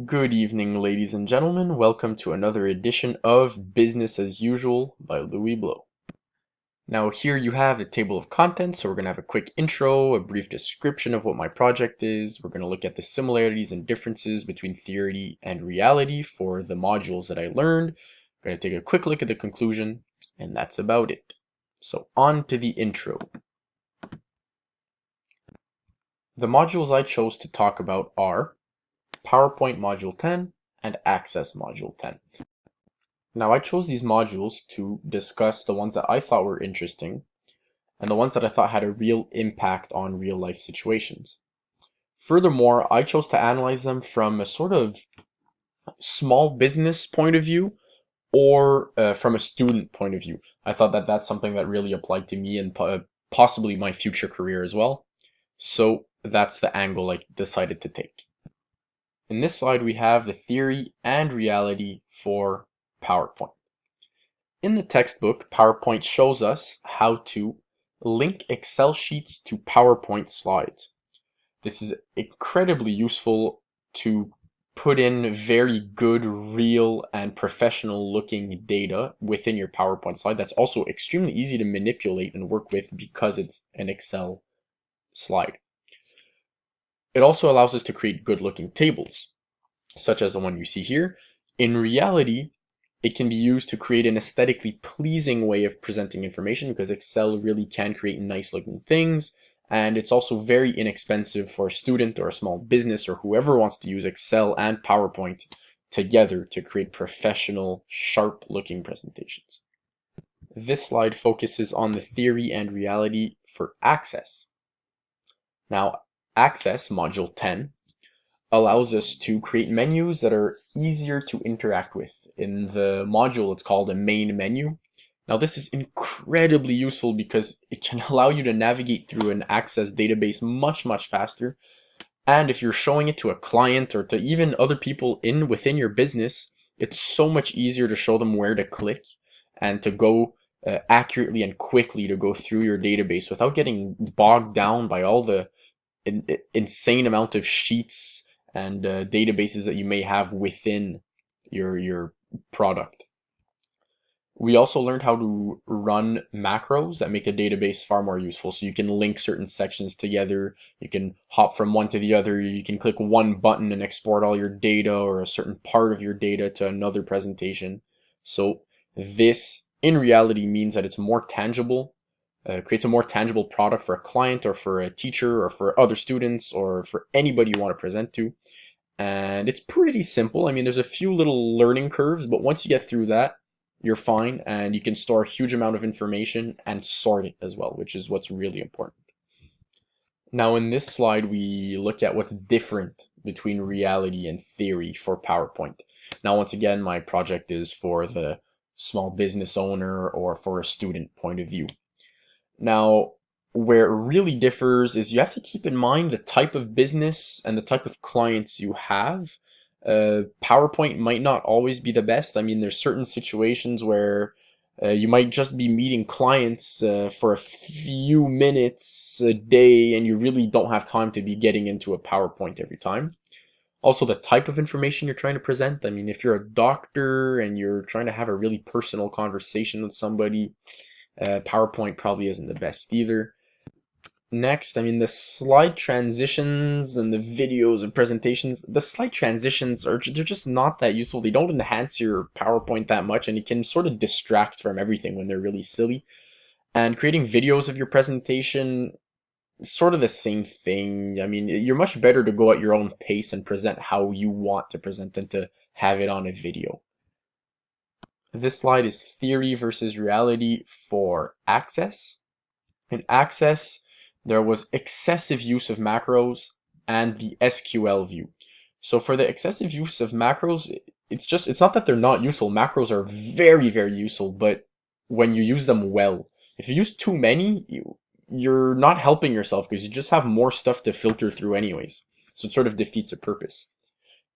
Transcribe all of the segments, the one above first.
Good evening, ladies and gentlemen. Welcome to another edition of Business as Usual by Louis Blow. Now, here you have a table of contents, so we're going to have a quick intro, a brief description of what my project is. We're going to look at the similarities and differences between theory and reality for the modules that I learned. We're going to take a quick look at the conclusion, and that's about it. So, on to the intro. The modules I chose to talk about are PowerPoint Module 10 and Access Module 10. Now, I chose these modules to discuss the ones that I thought were interesting and the ones that I thought had a real impact on real life situations. Furthermore, I chose to analyze them from a sort of small business point of view or from a student point of view. I thought that that's something that really applied to me and possibly my future career as well. So that's the angle I decided to take. In this slide, we have the theory and reality for PowerPoint. In the textbook, PowerPoint shows us how to link Excel sheets to PowerPoint slides. This is incredibly useful to put in very good, real, and professional looking data within your PowerPoint slide. That's also extremely easy to manipulate and work with because it's an Excel slide. It also allows us to create good looking tables, such as the one you see here. In reality, it can be used to create an aesthetically pleasing way of presenting information because Excel really can create nice looking things. And it's also very inexpensive for a student or a small business or whoever wants to use Excel and PowerPoint together to create professional, sharp looking presentations. This slide focuses on the theory and reality for Access. Now, Access, Module 10, allows us to create menus that are easier to interact with. In the module, it's called a main menu. Now, this is incredibly useful because it can allow you to navigate through an Access database much faster. And if you're showing it to a client or to even other people within your business, it's so much easier to show them where to click and to go accurately and quickly to go through your database without getting bogged down by all the insane amount of sheets and databases that you may have within your product. We also learned how to run macros that make the database far more useful. So you can link certain sections together, you can hop from one to the other, you can click one button and export all your data or a certain part of your data to another presentation. So this in reality means that it's more tangible, creates a more tangible product for a client or for a teacher or for other students or for anybody you want to present to. And it's pretty simple. I mean, there's a few little learning curves, but once you get through that, you're fine and you can store a huge amount of information and sort it as well, which is what's really important. Now, in this slide, we look at what's different between reality and theory for PowerPoint. Now, once again, my project is for the small business owner or for a student point of view. Now, where it really differs is you have to keep in mind the type of business and the type of clients you have. PowerPoint might not always be the best. I mean, there's certain situations where you might just be meeting clients for a few minutes a day, and you really don't have time to be getting into a PowerPoint every time. Also, the type of information you're trying to present. I mean, if you're a doctor and you're trying to have a really personal conversation with somebody, PowerPoint probably isn't the best either. Next, I mean, the slide transitions and the videos and presentations, the slide transitions they're just not that useful. They don't enhance your PowerPoint that much, and it can sort of distract from everything when they're really silly. And creating videos of your presentation is sort of the same thing. I mean, you're much better to go at your own pace and present how you want to present than to have it on a video. This slide is theory versus reality for Access. In Access, there was excessive use of macros and the SQL view. So for the excessive use of macros, it's not that they're not useful. Macros are very useful, but when you use them well. If you use too many, you're not helping yourself because you just have more stuff to filter through anyways. So it sort of defeats the purpose.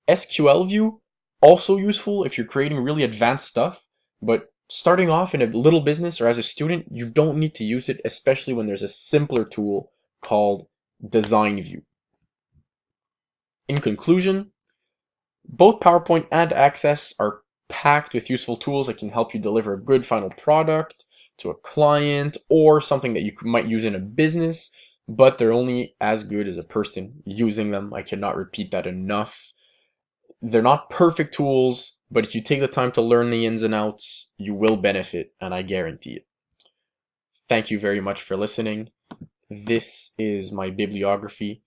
SQL view, also useful if you're creating really advanced stuff, but starting off in a little business or as a student, you don't need to use it, especially when there's a simpler tool called Design View. In conclusion, Both PowerPoint and Access are packed with useful tools that can help you deliver a good final product to a client or something that you might use in a business, but they're only as good as a person using them. I cannot repeat that enough. They're not perfect tools, but if you take the time to learn the ins and outs, you will benefit, and I guarantee it. Thank you very much for listening. This is my bibliography